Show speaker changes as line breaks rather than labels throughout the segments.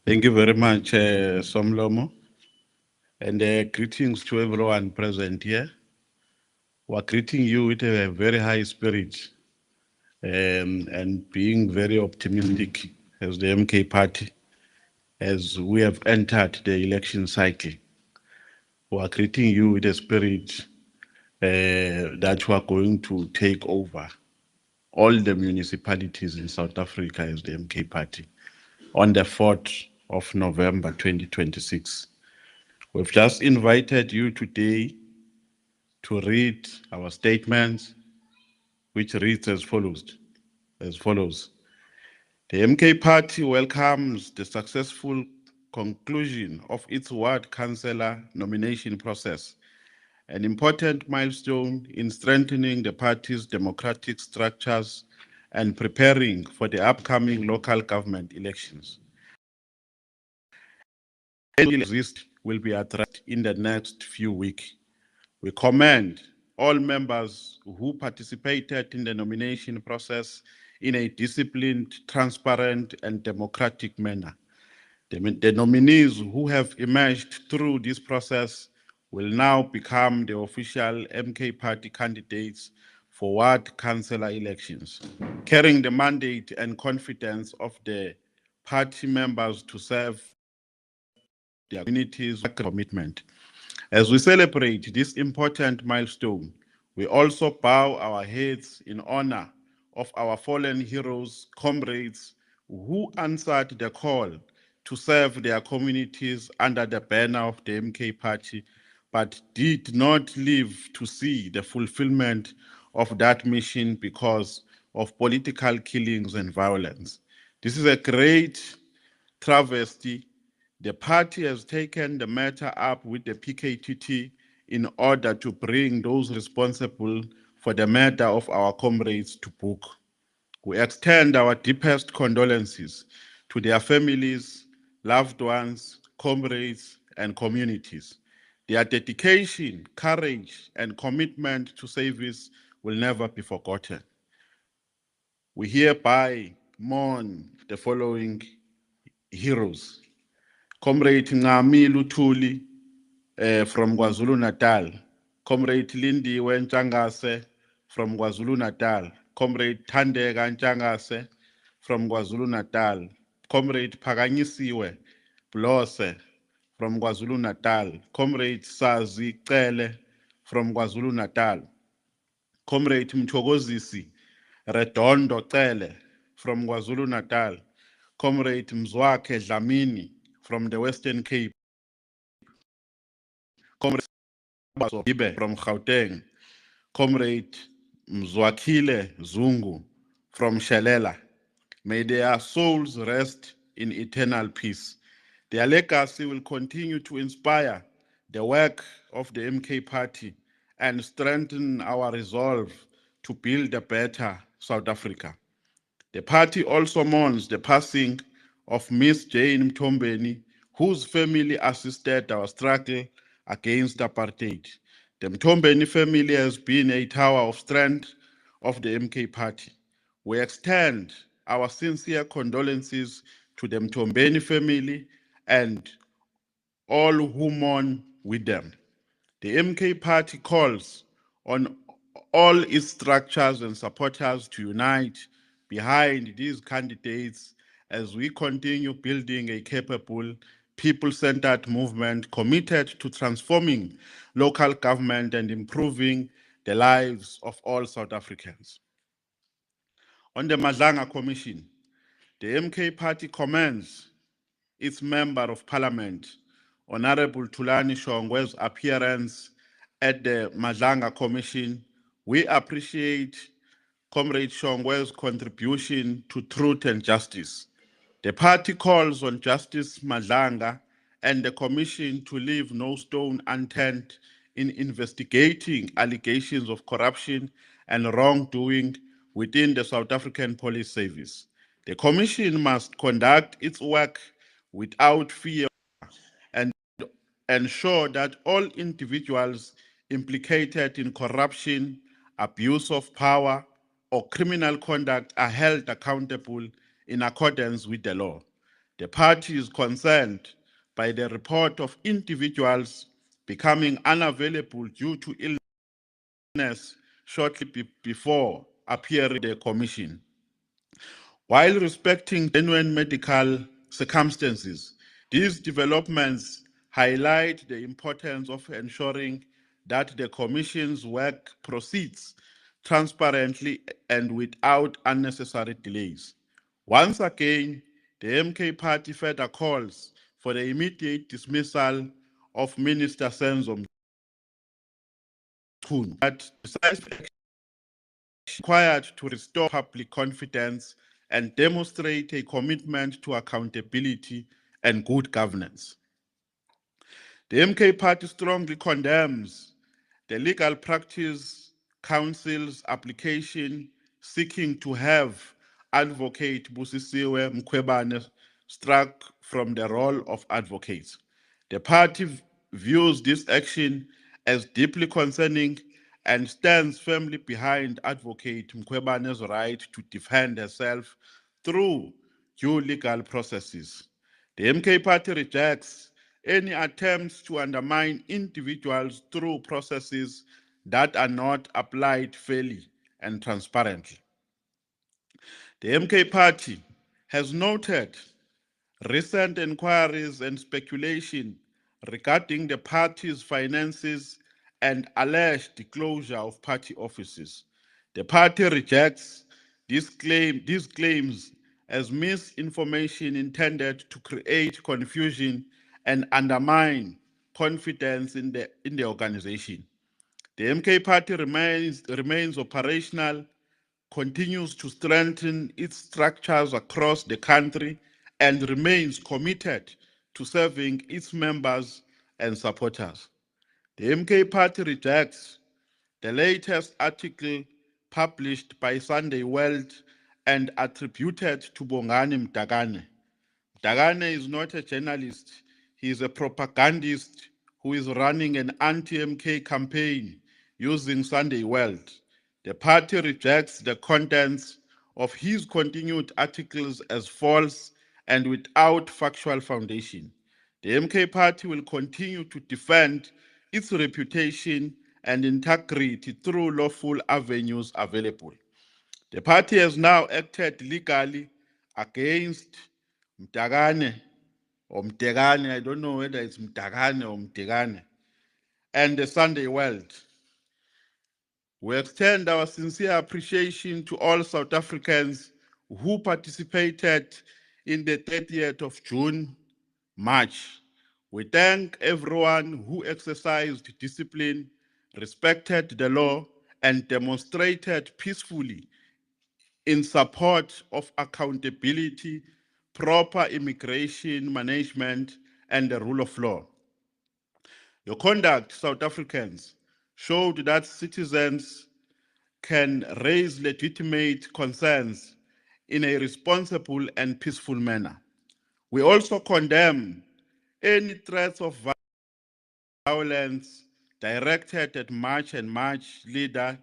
Thank you very much, Somlomo, and greetings to everyone present here. We're greeting you with a very high spirit and being very optimistic as the MK party as we have entered the election cycle. We are greeting you with a spirit that we are going to take over all the municipalities in South Africa as the MK party on the 4th of November 2026. We've just invited you today to read our statements, which reads as follows. The MK Party welcomes the successful conclusion of its ward councillor nomination process, an important milestone in strengthening the party's democratic structures and preparing for the upcoming local government elections. Any exist will be addressed in the next few weeks. We commend all members who participated in the nomination process in a disciplined, transparent, and democratic manner. The nominees who have emerged through this process will now become the official MK Party candidates for ward councillor elections, carrying the mandate and confidence of the party members to serve their communities with commitment. As we celebrate this important milestone, we also bow our heads in honor of our fallen heroes, comrades who answered the call to serve their communities under the banner of the MK Party, but did not live to see the fulfillment of that mission because of political killings and violence. This is a great travesty. The party has taken the matter up with the PKTT in order to bring those responsible for the murder of our comrades to book. We extend our deepest condolences to their families, loved ones, comrades, and communities. Their dedication, courage, and commitment to service will never be forgotten. We hereby mourn the following heroes: Comrade Ngami Lutuli from KwaZulu Natal, Comrade Lindiwe Ntshangase from KwaZulu Natal, Comrade Thandeka Ntshangase from KwaZulu Natal, Comrade Phakanyisiwe Blose from KwaZulu Natal, Comrade Sazi Cele from KwaZulu Natal, Comrade Mthokozisi Redondo Cele from KwaZulu Natal, Comrade Mzwakhe Dlamini from the Western Cape, Comrade Ibe from Gauteng, Comrade Mzwakhile Zungu from Shelela. May their souls rest in eternal peace. Their legacy will continue to inspire the work of the MK Party and strengthen our resolve to build a better South Africa. The party also mourns the passing of Miss Jane Mtombeni, whose family assisted our struggle against apartheid. The Mtombeni family has been a tower of strength of the MK Party. We extend our sincere condolences to the Mtombeni family and all who mourn with them. The MK Party calls on all its structures and supporters to unite behind these candidates as we continue building a capable, people-centered movement committed to transforming local government and improving the lives of all South Africans. On the Madlanga Commission, the MK Party commends its Member of Parliament, Honorable Tulani Shongwe's appearance at the Madlanga Commission. We appreciate Comrade Shongwe's contribution to truth and justice. The party calls on Justice Madlanga and the Commission to leave no stone unturned in investigating allegations of corruption and wrongdoing within the South African Police Service. The Commission must conduct its work without fear and ensure that all individuals implicated in corruption, abuse of power, or criminal conduct are held accountable in accordance with the law. The party is concerned by the report of individuals becoming unavailable due to illness shortly before appearing in the commission. While respecting genuine medical circumstances, these developments highlight the importance of ensuring that the Commission's work proceeds transparently and without unnecessary delays. Once again, the MK Party further calls for the immediate dismissal of Minister Senzo Mchunu, that decisive action required to restore public confidence and demonstrate a commitment to accountability and good governance. The MK Party strongly condemns the Legal Practice Council's application seeking to have Advocate Busisiwe Mkhwebane struck from the role of advocate. The party views this action as deeply concerning and stands firmly behind Advocate Mkhwebane's right to defend herself through due legal processes. The MK Party rejects any attempts to undermine individuals through processes that are not applied fairly and transparently. The MK Party has noted recent inquiries and speculation regarding the party's finances and alleged closure of party offices. The party rejects these claims as misinformation intended to create confusion and undermine confidence in the organization. The MK Party remains operational, continues to strengthen its structures across the country, and remains committed to serving its members and supporters. The MK Party rejects the latest article published by Sunday World and attributed to Bongani Mdakane. Mdakane is not a journalist, he is a propagandist who is running an anti-MK campaign using Sunday World. The party rejects the contents of his continued articles as false and without factual foundation. The MK Party will continue to defend its reputation and integrity through lawful avenues available. The party has now acted legally against Mdakane or Mdekane, I don't know whether it's Mdakane or Mdekane, and the Sunday World. We extend our sincere appreciation to all South Africans who participated in the 30th of June march. We thank everyone who exercised discipline, respected the law, and demonstrated peacefully in support of accountability, proper immigration management, and the rule of law. Your conduct, South Africans, showed that citizens can raise legitimate concerns in a responsible and peaceful manner. We also condemn any threats of violence directed at March and March leader,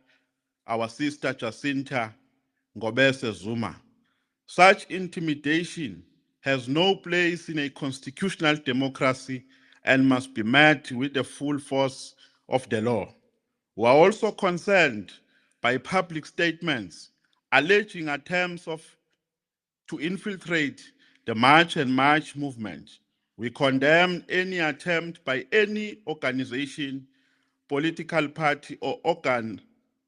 our sister Jacinta Ngobese Zuma. Such intimidation has no place in a constitutional democracy and must be met with the full force of the law. We are also concerned by public statements alleging attempts to infiltrate the March and March movement. We condemn any attempt by any organization, political party, or organ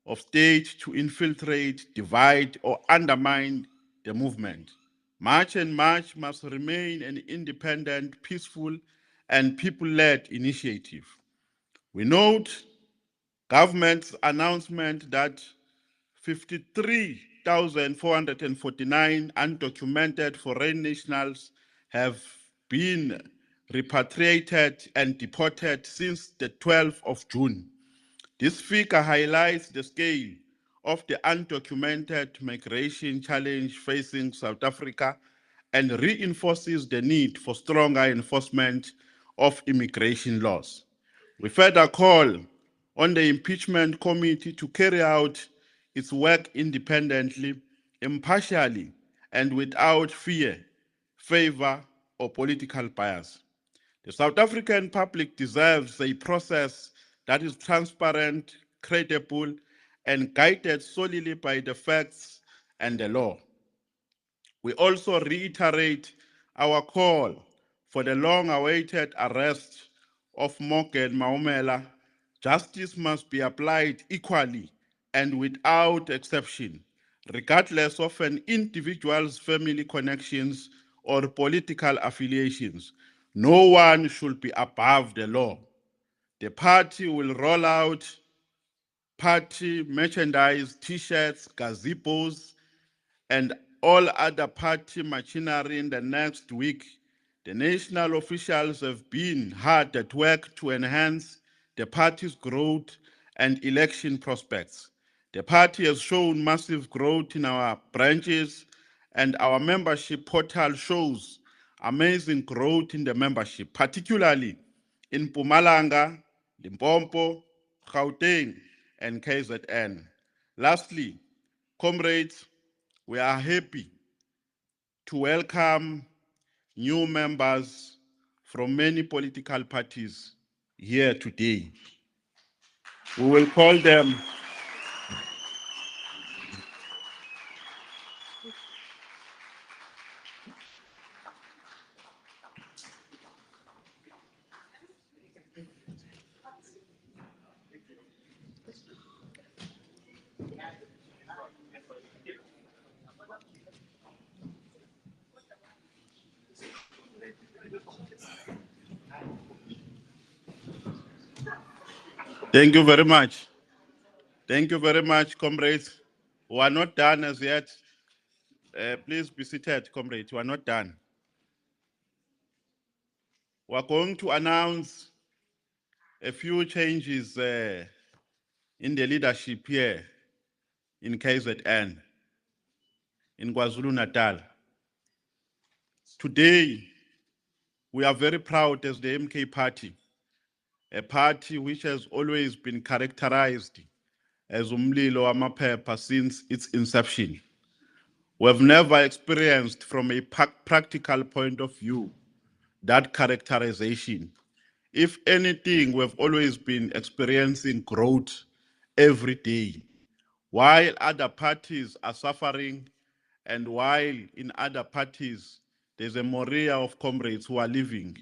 of state to infiltrate, divide, or undermine the movement. March and March must remain an independent, peaceful, and people-led initiative. We note government's announcement that 53,449 undocumented foreign nationals have been repatriated and deported since the 12th of June. This figure highlights the scale of the undocumented migration challenge facing South Africa and reinforces the need for stronger enforcement of immigration laws. We further call on the impeachment committee to carry out its work independently, impartially, and without fear, favor, or political bias. The South African public deserves a process that is transparent, credible, and guided solely by the facts and the law. We also reiterate our call for the long-awaited arrest of Morgan Maumela. Justice must be applied equally and without exception, regardless of an individual's family connections or political affiliations. No one should be above the law. The party will roll out party merchandise, t-shirts, gazebos, and all other party machinery in the next week. The national officials have been hard at work to enhance the party's growth and election prospects. The party has shown massive growth in our branches, and our membership portal shows amazing growth in the membership, particularly in Mpumalanga, Limpopo, Gauteng, and KZN. Lastly, comrades, we are happy to welcome new members from many political parties here today. We will call them Thank you very much. Thank you very much, comrades. We are not done as yet. Please be seated, comrades. We are not done. We are going to announce a few changes in the leadership here in KZN, in KwaZulu-Natal. Today, we are very proud as the MK Party, a party which has always been characterized as umlilo wamaphepha since its inception. We have never experienced, from a practical point of view, that characterization. If anything, we've always been experiencing growth every day. While other parties are suffering, and while in other parties there's a moria of comrades who are leaving,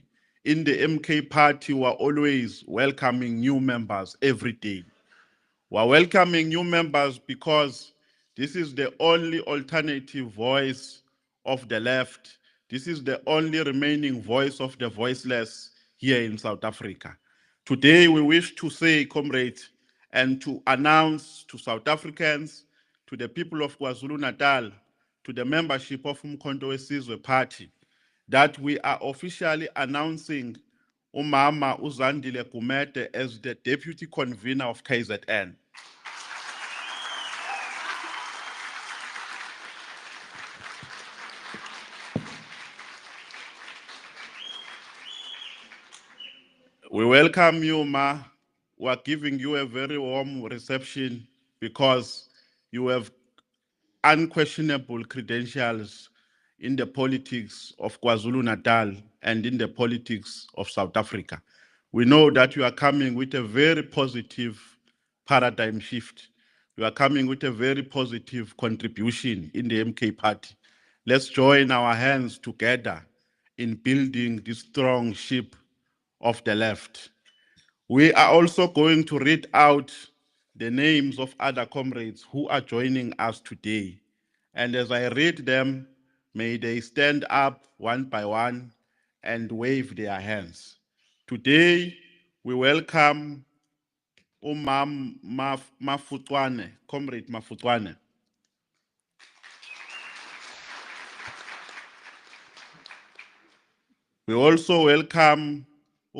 in the MK Party, we're always welcoming new members every day. We're welcoming new members because this is the only alternative voice of the left. This is the only remaining voice of the voiceless here in South Africa. Today, we wish to say, comrades, and to announce to South Africans, to the people of KwaZulu-Natal, to the membership of Umkhonto weSizwe Party, that we are officially announcing Umama Uzandile Gumede as the deputy convener of KZN. We welcome you, Ma. We are giving you a very warm reception because you have unquestionable credentials in the politics of KwaZulu-Natal and in the politics of South Africa. We know that you are coming with a very positive paradigm shift. You are coming with a very positive contribution in the MK Party. Let's join our hands together in building this strong ship of the left. We are also going to read out the names of other comrades who are joining us today. And as I read them, may they stand up one by one and wave their hands. Today, we welcome Umam Mafutwane, Comrade Mafutwane. We also welcome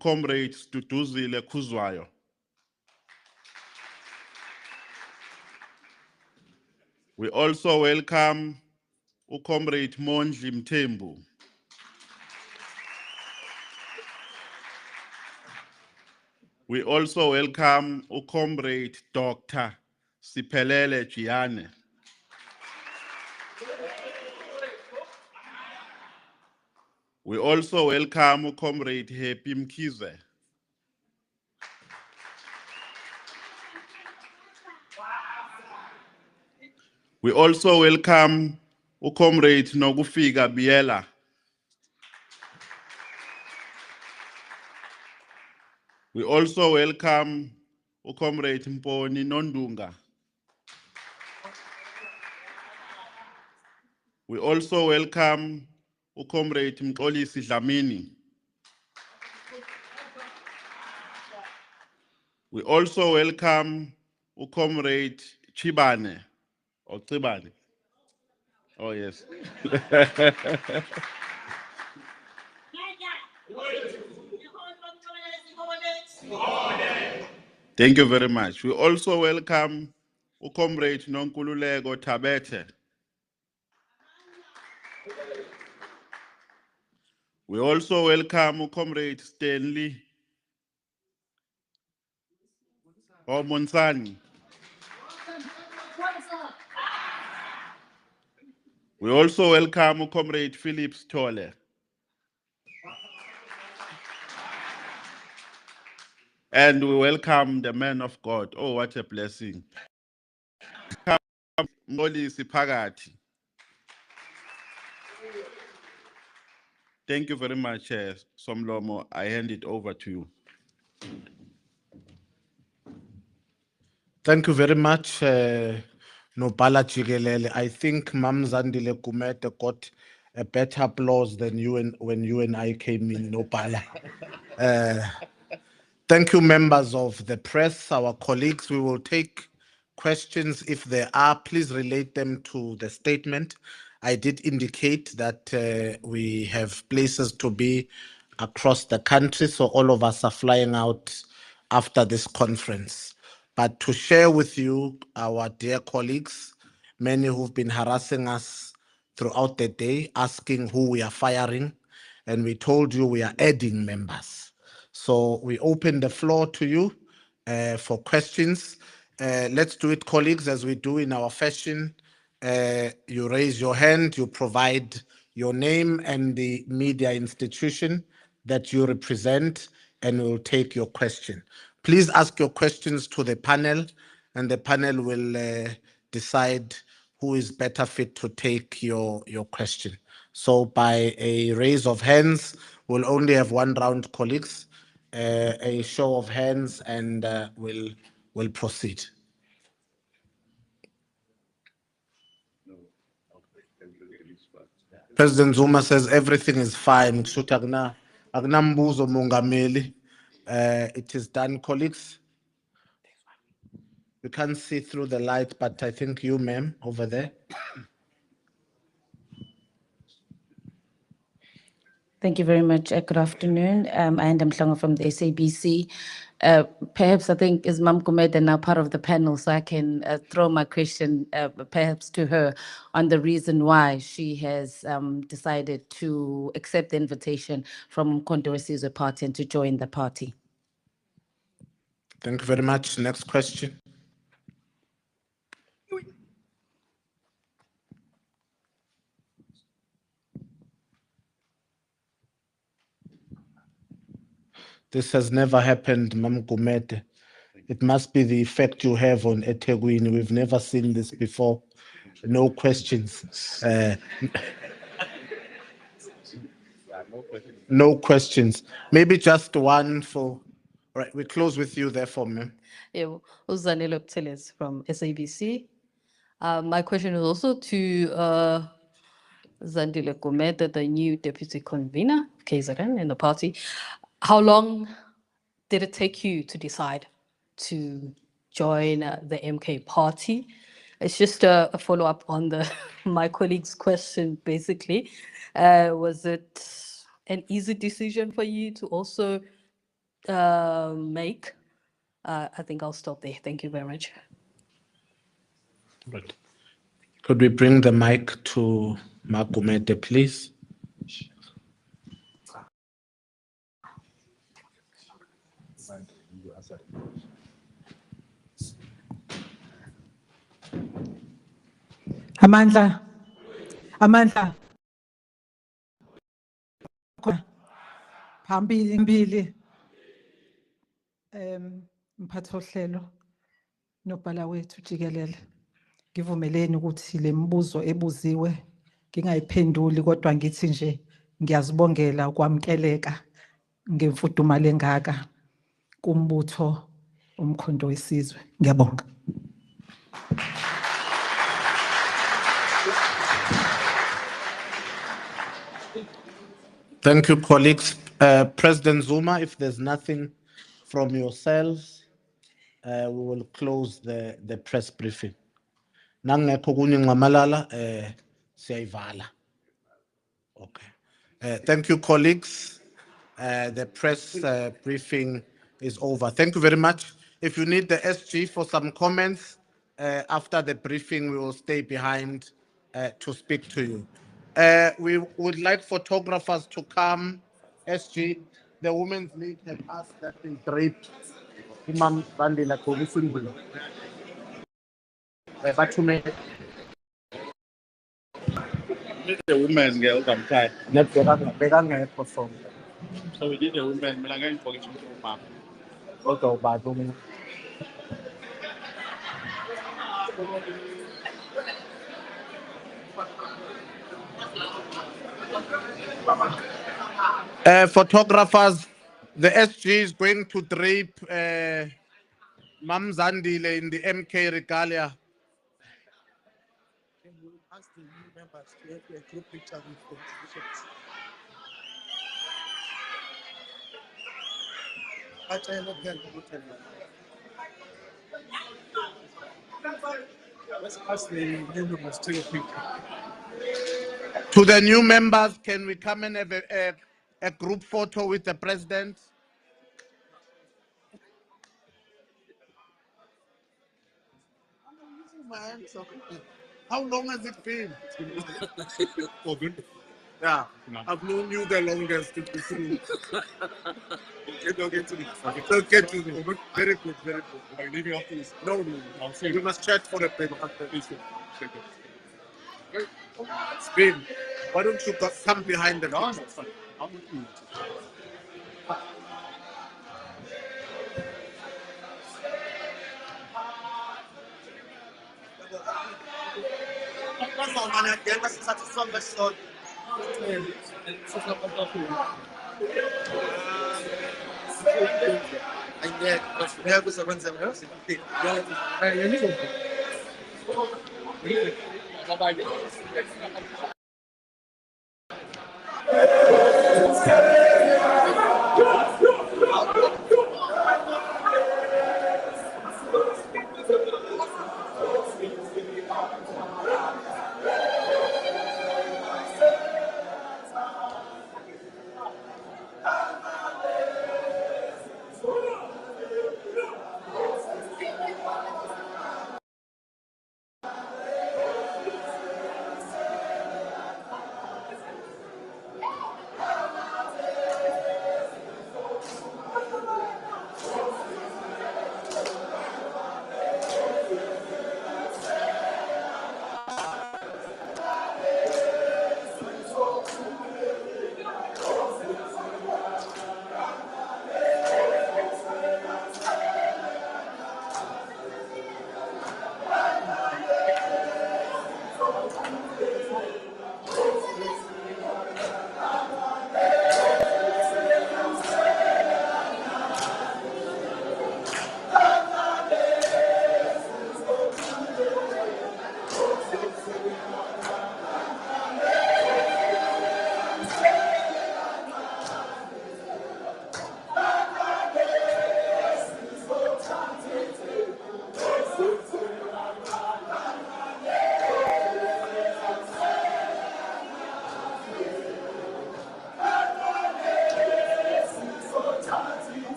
Comrade Duduzile Khuzwayo. We also welcome Comrade Mondli Mthembu. We also welcome Comrade Dr. Siphelele Jiyane. We also welcome Comrade Happy Mkhize. We also welcome Comrade Nogufika Biela. We also welcome Comrade Mponi Nondunga. We also welcome Comrade Mxolisi Dlamini. We also welcome Comrade Chibane or Chibane. Oh yes. Thank you very much. We also welcome Comrade Nonkululeko Tabete. We also welcome Comrade Stanley Monsani. We also welcome Comrade Philip Stolle. And we welcome the man of God. Oh, what a blessing. Mxolisi Phakathi. Thank you very much, Somlomo. I hand it over to you.
Thank you very much, Nopala Jigelele. I think Mam Zandile Kumete got a better applause than when you and I came in, Nopala. Thank you, members of the press, our colleagues. We will take questions if there are. Please relate them to the statement. I did indicate that we have places to be across the country, so all of us are flying out after this conference. But to share with you, our dear colleagues, many who've been harassing us throughout the day, asking who we are firing, and we told you we are adding members. So we open the floor to you for questions. Let's do it, colleagues, as we do in our fashion. You raise your hand, you provide your name and the media institution that you represent, and we'll take your question. Please ask your questions to the panel, and the panel will decide who is better fit to take your question. So by a raise of hands, we'll only have one round, colleagues. A show of hands, and we'll proceed. President Zuma says everything is fine. It is done, colleagues. We can't see through the light, but I think you, ma'am, over there.
Thank you very much. Good afternoon. I am Mhlanga from the SABC. Perhaps I think is Mam Gumede now part of the panel, so I can throw my question perhaps to her on the reason why she has decided to accept the invitation from Mkhonto weSizwe Party and to join the party.
Thank you very much. Next question. This has never happened, Mam Gumede. It must be the effect you have on eThekwini. We've never seen this before. No questions. No questions. Maybe just one for. All right, we close with you, therefore, ma'am.
Yeah, Uzanelo Pteles from SABC. My question is also to Zandile Gumede, the new deputy convener of KZN in the party. How long did it take you to decide to join the MK party? It's just a follow-up on the my colleague's question, basically. Was it an easy decision for you to also make? I think I'll stop there. Thank you very much.
Right. Could we bring the mic to Magumede, please?
Amandla. Phambili mphathi ohlelo nobhala wethu jikelele. Ngivumeleni ukuthi le mibuzo ebuziwe ngingayiphenduli kodwa ngithi nje ngiyazibongela ukwamukeleka ngemfudumalo engaka kumbutho umkhondo wesizwe. Ngiyabonga.
Thank you, colleagues. President Zuma, if there's nothing from yourselves, we will close the press briefing. Nangekho kunye ngamalala, siyayivala. Okay. Thank you, colleagues. The press briefing is over. Thank you very much. If you need the SG for some comments, after the briefing, we will stay behind to speak to you. We would like photographers to come. SG, the Women's League have asked that they drape Imam Bandila Kovisungu.
The women girl come try. So we did the women. Melangani position to map.
Photographers, the SG is going to drape Mam Zandile in the MK regalia.
Can we ask the new members to have a group picture with the bishops? Let's ask the new members to take a picture.
To the new members, can we come and have a group photo with the president?
How long has it been? Yeah, I've known you the longest. Get to the very good, very good. Are you leaving after this? No. We must chat for a bit after this. It's been. Why don't you come behind the picture? That's fine. I'm with you.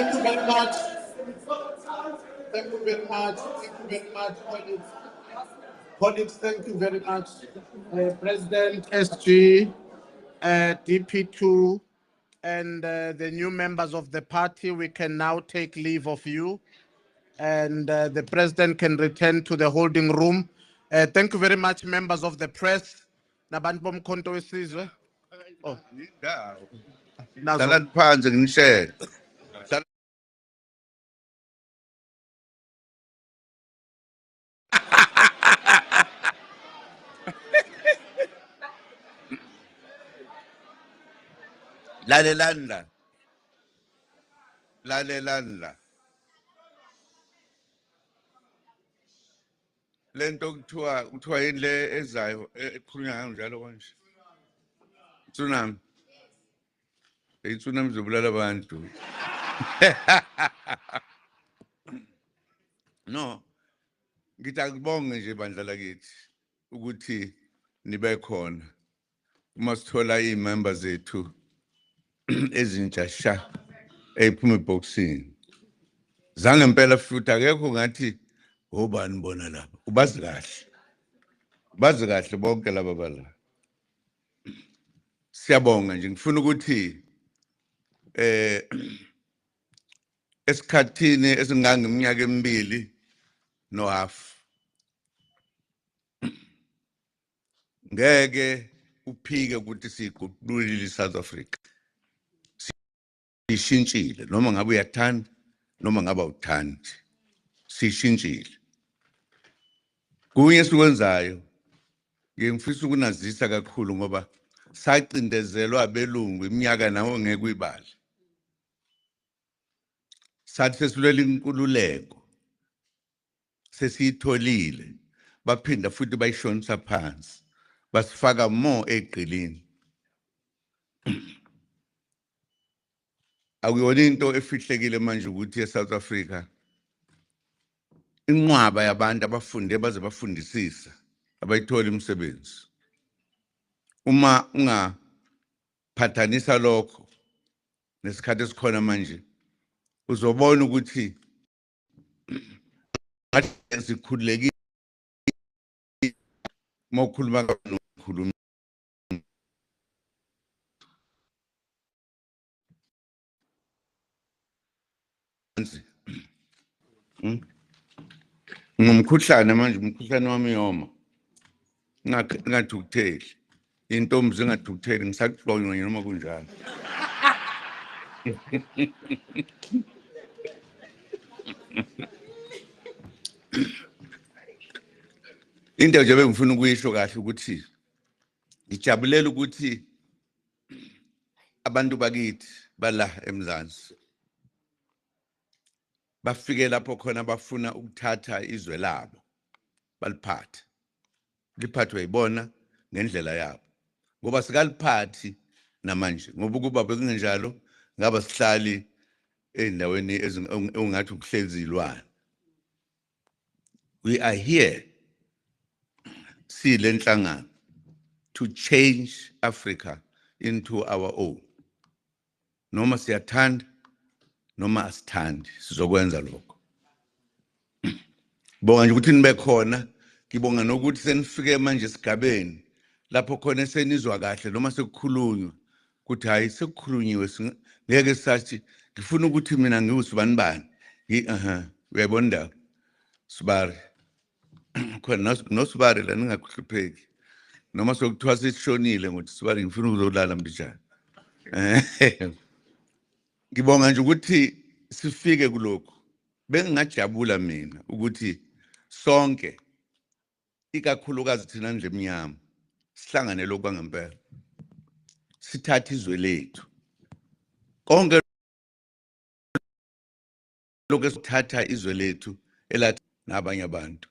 Thank you very much. Thank you very much. Thank you very much, colleagues. Colleagues, thank you very much. President SG, DP2, and the new members of the party, we can now take leave of you, and the president can return to the holding room. Thank you very much, members of the press. Nabantu bomkhonto wesizwe. Oh, nazo.
Hlalani phansi nginishele. Lalelani la. Lalelani la. Lento kuthiwa yini le ezayo ekhulunywa ngayo njalo kanje. Tsunami. Tsunami izobulala abantu. No. Ngithi akubonge nje bandla lakithi ukuthi nibe khona. Uma sithola iy'member zethu ezintsha sha eziphuma eboxini. Zange impela futhi akekho ngathi obani bona lapha. Ubazi kahle. Bazi kahle bonke laba bala. Siyabonga nje ngifuna ukuthi esikhathini esingangeminyaka emibili no half ngeke uphike ukuthi siqhubulile iSouth Africa. Sishintshile noma ngabe uyathanda noma ngabe awuthandi. Sishintshile. Kunye sikwenzayo ngifisa ukunazisa kakhulu ngoba sacindezelwa abelungu iminyaka nawo ngeke uyibale. Sathi sesilwela inkululeko. Sesiyitholile. Baphinda futhi bayishonisa phansi. Basifaka more eqilini. Akuyona into efihlekile manje ukuthi eSouth Africa inqwaba yabantu abafunde baze bafundisisa abayithola imisebenzi. Uma ungaphathanisa lokho nesikhathi esikhona manje uzobona ukuthi ngathi sikhululekile mokhuluma nokhuluma ngumkhuhlane manje umkhuhlane wami yoma ngathukutheli intombi zingathukutheli ngisakuhlonywa noma kunjalo. Into nje bengifuna ukuyisho kahle ukuthi ngijabulela ukuthi abantu bakithi bala eMzansi bafike lapho khona bafuna ukuthatha izwe labo baliphathe. Liphathwe yibona ngendlela yabo. Ngoba sikaliphathi namanje ngoba ukuba bekungenjalo ngaba sihlali endaweni engathi ukuhlezi ilwane. We are here silenhlangano to change Africa into our own. Noma siyathanda noma asithandi sizokwenza lokho. Bonga nje ukuthi nibe khona. Ngibonga nokuthi senifike manje esigabeni lapho khona senizwa kahle noma sekukhulunywa ukuthi hayi sekukhulunyiwe ngeke sathi ngifuna ukuthi mina ngiwusibani bani. Uyayibona Sibari. Khona noSibari la ningakuhlupheki. Noma sokuthiwa sishonile ngokuthi Sibari ngifuna ukuzolala mbijana. Ngibonga nje ukuthi sifike kulokho. Bengingajabula mina ukuthi sonke ikakhulukazi thina nje emnyama sihlangane lokho kwangempela. Sithatha izwe lethu. Konke lokho esithatha izwe lethu elathi nabanye abantu.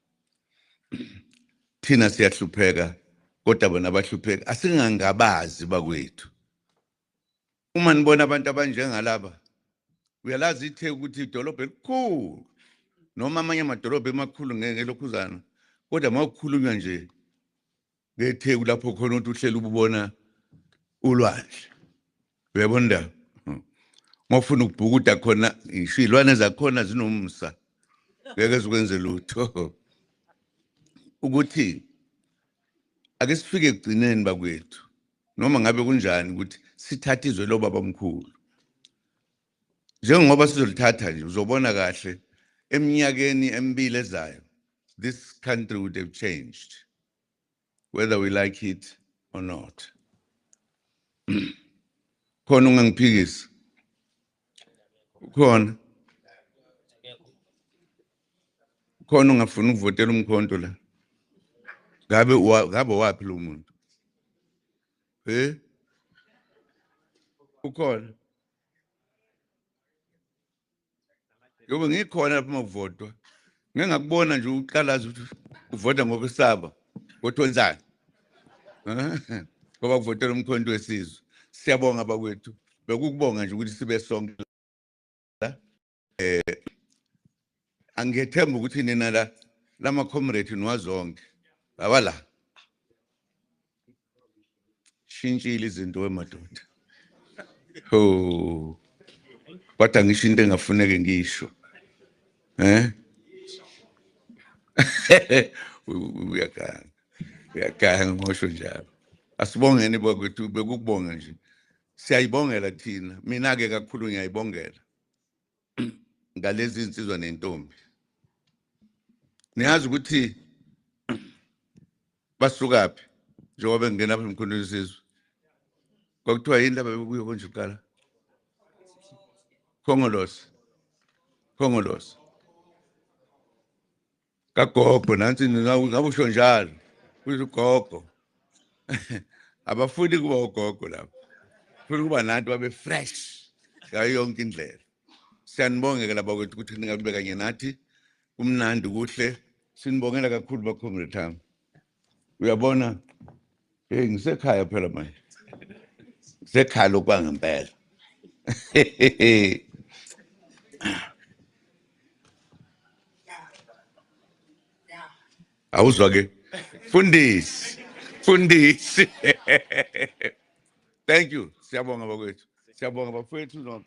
Thina siyahlupheka kodwa bona abahlupheka asingangabazi bakwethu. Uma nibona abantu abanjengalaba uyalazi ithe ukuthi idolobha elikhulu noma amanye amadolobha emakhulu ngeke lokhuzana kodwa mawukhulunywa nje ngeTheku lapho khona ukuthi uhleli ubona ulwandle. Uyabona Mawufuna ukubhukuda khona ishilwane zakhona zinomsa. Ngeke sikwenze lutho. Ukuthi ake sifike ekugcineni bakwethu. Noma ngabe kunjani ukuthi sithathe izwe lo baba omkhulu. Njengoba sizolithatha nje uzobona kahle eminyakeni emibili ezayo this country would have changed whether we like it or not. Khona ungangiphikisi. Khona ungafuna ukuvotela umkhonto la. Ngabe wapi lo muntu? Ukhona. Yobe ngikhona lapha makuvotwa. Ngeke ngakubona nje uqalaza ukuthi uvota ngokwesaba. Kodwa wenzani? Ngoba kuvotela umkhonto wesizwe. Siyabonga bakwethu. Bekukubonga nje ukuthi sibe sonke la. Angethemba ukuthi nina la lama comrade niwazonke. Abala. Shintshile izinto wemadoda. Ho. Kodwa ngisho into engafuneke ngisho. Uyakanga ngosho njalo. Asibongeni bakwethu bekukubonga nje. Siyayibongela thina. Mina ke kakhulu ngiyayibongela. Ngalezi insizwa nentombi. Niyazi ukuthi basukaphi njengoba ngena lapha emkhondweni wesizwe. Kwakuthiwa yini lapha bekuyo konje uqala? Khongolosi. Kagogo nansi ngabusho njalo. Kuthi ugogo. Abafuni kuba ugogo lapha. Funa kuba nathi babe fresh ngayo yonke indlela. Siyanibongela laba kwethu ukuthi ningakube kanye nathi. Kumnandi kuhle. Sinibongela kakhulu baComrade Thami. Uyabona ngisekhaya phela manje. Ngisekhaya lokwangempela. Awuzwa ke? Fundisi. Thank you. Siyabonga bakwethu. Siyabonga bafowethu.